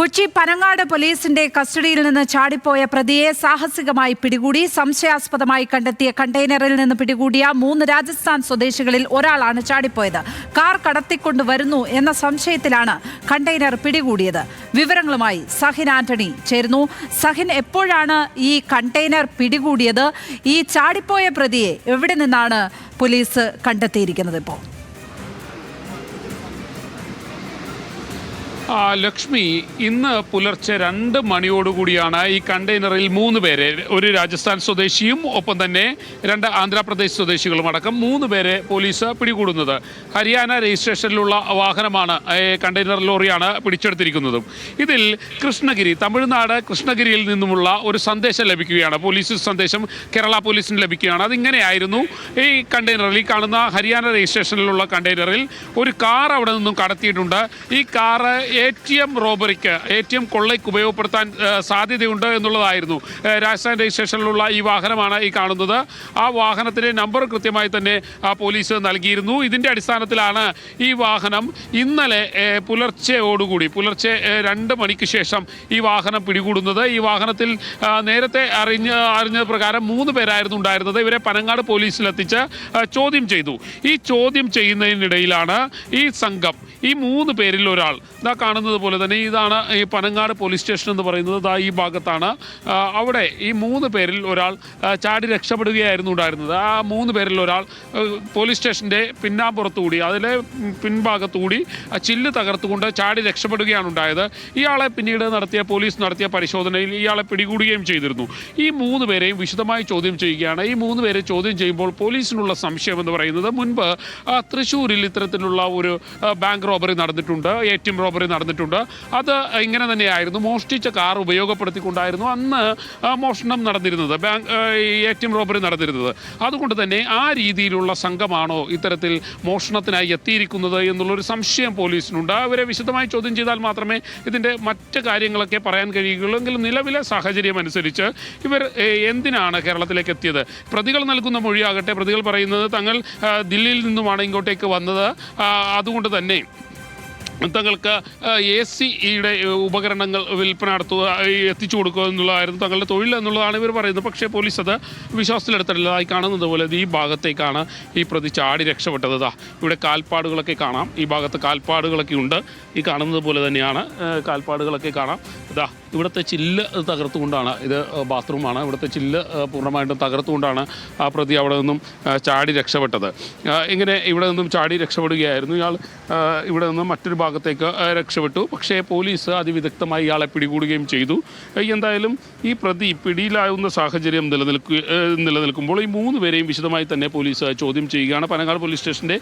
കൊച്ചി പനങ്ങാട് പോലീസിന്റെ കസ്റ്റഡിയിൽ നിന്ന് ചാടിപ്പോയ പ്രതിയെ സാഹസികമായി പിടികൂടി. സംശയാസ്പദമായി കണ്ടെത്തിയ കണ്ടെയ്നറിൽ നിന്ന് പിടികൂടിയ 3 രാജസ്ഥാൻ സ്വദേശികളിൽ ഒരാളാണ് ചാടിപ്പോയത്. കാർ കടത്തിക്കൊണ്ടുവരുന്നു എന്ന സംശയത്തിലാണ് കണ്ടെയ്നർ പിടികൂടിയത്. വിവരങ്ങളുമായി സഹിൻ ആന്റണി ചേരുന്നു. സഹിൻ, എപ്പോഴാണ് ഈ കണ്ടെയ്നർ പിടികൂടിയത്? ഈ ചാടിപ്പോയ പ്രതിയെ എവിടെ നിന്നാണ് പോലീസ് കണ്ടെത്തിയിരിക്കുന്നത് ഇപ്പോൾ? ലക്ഷ്മി, ഇന്ന് പുലർച്ചെ 2 മണിയോടുകൂടിയാണ് ഈ കണ്ടെയ്നറിൽ 3 പേരെ, ഒരു രാജസ്ഥാൻ സ്വദേശിയും ഒപ്പം തന്നെ 2 ആന്ധ്രാപ്രദേശ് സ്വദേശികളും അടക്കം 3 പേരെ പോലീസ് പിടികൂടുന്നത്. ഹരിയാന രജിസ്ട്രേഷനിലുള്ള വാഹനമാണ്, കണ്ടെയ്നർ ലോറിയാണ് പിടിച്ചെടുത്തിരിക്കുന്നതും. ഇതിൽ കൃഷ്ണഗിരി, തമിഴ്നാട് കൃഷ്ണഗിരിയിൽ നിന്നുമുള്ള ഒരു സന്ദേശം ലഭിക്കുകയാണ്. പോലീസ് സന്ദേശം കേരള പോലീസിന് ലഭിക്കുകയാണ്. അതിങ്ങനെയായിരുന്നു: ഈ കണ്ടെയ്നറിൽ, ഈ കാണുന്ന ഹരിയാന രജിസ്ട്രേഷനിലുള്ള കണ്ടെയ്നറിൽ ഒരു കാർ അവിടെ നിന്നും കടത്തിയിട്ടുണ്ട്. ഈ കാറ് ATM കൊള്ളയ്ക്ക് ഉപയോഗപ്പെടുത്താൻ സാധ്യതയുണ്ട് എന്നുള്ളതായിരുന്നു. രാജസ്ഥാൻ രജിസ്ട്രേഷനിലുള്ള ഈ വാഹനമാണ് ഈ കാണുന്നത്. ആ വാഹനത്തിൻ്റെ നമ്പർ കൃത്യമായി തന്നെ പോലീസ് നൽകിയിരുന്നു. ഇതിൻ്റെ അടിസ്ഥാനത്തിലാണ് ഈ വാഹനം ഇന്നലെ പുലർച്ചെ 2 മണിക്ക് ശേഷം ഈ വാഹനം പിടികൂടുന്നത്. ഈ വാഹനത്തിൽ നേരത്തെ അറിഞ്ഞ പ്രകാരം 3 പേരായിരുന്നു ഉണ്ടായിരുന്നത്. ഇവരെ പനങ്ങാട് പോലീസിലെത്തിച്ച് ചോദ്യം ചെയ്തു. ഈ ചോദ്യം ചെയ്യുന്നതിനിടയിലാണ് ഈ സംഘം, ഈ 3 പേരിൽ ഒരാൾ, കാണുന്നത് പോലെ തന്നെ ഇതാണ് ഈ പനങ്ങാട് പോലീസ് സ്റ്റേഷൻ എന്ന് പറയുന്നത്. ഈ ഭാഗത്താണ്. അവിടെ ഈ 3 പേരിൽ ഒരാൾ ചാടി രക്ഷപ്പെടുകയായിരുന്നു ഉണ്ടായിരുന്നത്. ആ 3 പേരിൽ ഒരാൾ പോലീസ് സ്റ്റേഷൻ്റെ പിന്നാമ്പുറത്തുകൂടി, അതിലെ പിൻഭാഗത്തുകൂടി ചില്ല് തകർത്തുകൊണ്ട് ചാടി രക്ഷപ്പെടുകയാണ് ഉണ്ടായത്. ഇയാളെ പിന്നീട് പോലീസ് നടത്തിയ പരിശോധനയിൽ ഇയാളെ പിടികൂടുകയും ചെയ്തിരുന്നു. ഈ 3 പേരെയും വിശദമായി ചോദ്യം ചെയ്യുകയാണ്. ഈ 3 പേരെ ചോദ്യം ചെയ്യുമ്പോൾ പോലീസിനുള്ള സംശയം എന്ന് പറയുന്നത്, മുൻപ് തൃശ്ശൂരിൽ ഇത്തരത്തിലുള്ള ഒരു ബാങ്ക് റോബറി നടന്നിട്ടുണ്ട്, ATM റോബറി നടന്നിട്ടുണ്ട്. അത് ഇങ്ങനെ തന്നെയായിരുന്നു. മോഷ്ടിച്ച കാർ ഉപയോഗപ്പെടുത്തിക്കൊണ്ടായിരുന്നു അന്ന് മോഷണം നടന്നിരുന്നത്, ATM റോബറി നടന്നിരുന്നത്. അതുകൊണ്ട് തന്നെ ആ രീതിയിലുള്ള സംഘമാണോ ഇത്തരത്തിൽ മോഷണത്തിനായി എത്തിയിരിക്കുന്നത് എന്നുള്ളൊരു സംശയം പോലീസിനുണ്ട്. അവരെ വിശദമായി ചോദ്യം ചെയ്താൽ മാത്രമേ ഇതിൻ്റെ മറ്റ് കാര്യങ്ങളൊക്കെ പറയാൻ കഴിയുകയുള്ളൂ. എങ്കിലും നിലവിലെ സാഹചര്യം അനുസരിച്ച് ഇവർ എന്തിനാണ് കേരളത്തിലേക്ക് എത്തിയത്? പ്രതികൾ നൽകുന്ന മൊഴിയാകട്ടെ, പ്രതികൾ പറയുന്നത് തങ്ങൾ ദില്ലിയിൽ നിന്നുമാണ് ഇങ്ങോട്ടേക്ക് വന്നത്, അതുകൊണ്ട് തന്നെ തങ്ങൾക്ക് AC-യുടെ ഉപകരണങ്ങൾ വിൽപ്പന നടത്തുക, എത്തിച്ചു കൊടുക്കുക എന്നുള്ളതായിരുന്നു തങ്ങളുടെ തൊഴിൽ എന്നുള്ളതാണ് ഇവർ പറയുന്നത്. പക്ഷേ പോലീസ് അത് വിശ്വാസത്തിലെടുത്തിട്ടില്ല. ഈ കാണുന്നത് പോലെ ഈ ഭാഗത്തേക്കാണ് ഈ പ്രതി ചാടി രക്ഷപ്പെട്ടത്. ഇവിടെ കാൽപ്പാടുകളൊക്കെ കാണാം. ഈ ഭാഗത്ത് കാൽപ്പാടുകളൊക്കെ ഉണ്ട്. ഈ കാണുന്നത് പോലെ തന്നെയാണ് കാൽപ്പാടുകളൊക്കെ കാണാം. ഇവിടുത്തെ ചില്ല് തകർത്തുകൊണ്ടാണ്, ഇത് ബാത്റൂമാണ്, ഇവിടുത്തെ ചില്ല് പൂർണ്ണമായിട്ടും തകർത്തുകൊണ്ടാണ് ആ പ്രതി അവിടെ നിന്നും ചാടി രക്ഷപ്പെട്ടത്. ഇങ്ങനെ ഇവിടെ നിന്നും ചാടി രക്ഷപ്പെടുകയായിരുന്നു. ഇയാൾ ഇവിടെ നിന്നും മറ്റൊരു ഭാഗത്തേക്ക് രക്ഷപ്പെട്ടു. പക്ഷേ പോലീസ് അതിവിദഗ്ധമായി ഇയാളെ പിടികൂടുകയും ചെയ്തു. എന്തായാലും ഈ പ്രതി പിടിയിലാവുന്ന സാഹചര്യം നിലനിൽക്കുമ്പോൾ ഈ 3 പേരെയും വിശദമായി തന്നെ പോലീസ് ചോദ്യം ചെയ്യുകയാണ്. പനങ്ങാട് പോലീസ് സ്റ്റേഷൻ്റെ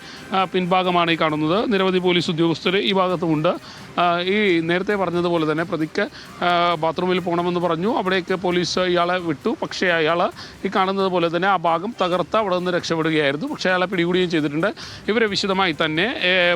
പിൻഭാഗമാണ് ഈ കാണുന്നത്. നിരവധി പോലീസ് ഉദ്യോഗസ്ഥർ ഈ ഭാഗത്തുമുണ്ട്. ഈ നേരത്തെ പറഞ്ഞതുപോലെ തന്നെ പ്രതിക്ക് ബാത്റൂമിൽ പോകണമെന്ന് പറഞ്ഞു. അവിടേക്ക് പോലീസ് ഇയാളെ വിട്ടു. പക്ഷേ അയാൾ ഈ കാണുന്നത് പോലെ തന്നെ ആ ഭാഗം തകർത്ത് അവിടെ നിന്ന് രക്ഷപ്പെടുകയായിരുന്നു. പക്ഷേ അയാളെ പിടികൂടുകയും ചെയ്തിട്ടുണ്ട്. ഇവരെ വിശദമായി തന്നെ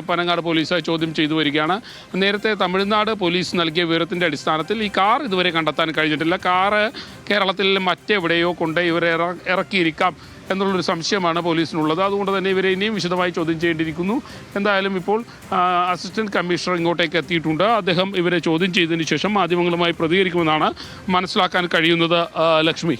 പനങ്ങാട് പോലീസ് ചോദ്യം ചെയ്തു വരികയാണ്. നേരത്തെ തമിഴ്നാട് പോലീസ് നൽകിയ വിവരത്തിൻ്റെ അടിസ്ഥാനത്തിൽ ഈ കാർ ഇതുവരെ കണ്ടെത്താൻ കഴിഞ്ഞിട്ടില്ല. കാറ് കേരളത്തിൽ മറ്റെവിടെയോ കൊണ്ട് ഇവരെ ഇറക്കിയിരിക്കാം എന്നുള്ളൊരു സംശയമാണ് പോലീസിനുള്ളത്. അതുകൊണ്ട് തന്നെ ഇവരെ ഇനിയും വിശദമായി ചോദ്യം ചെയ്യേണ്ടിയിരിക്കുന്നു. എന്തായാലും ഇപ്പോൾ അസിസ്റ്റന്റ് കമ്മീഷണർ ഇങ്ങോട്ടേക്ക് എത്തിയിട്ടുണ്ട്. അദ്ദേഹം ഇവരെ ചോദ്യം ചെയ്തതിന് ശേഷം മാധ്യമങ്ങളുമായി പ്രതികരിക്കുമെന്നാണ് മനസ്സിലാക്കാൻ കഴിയുന്നത്. ലക്ഷ്മി.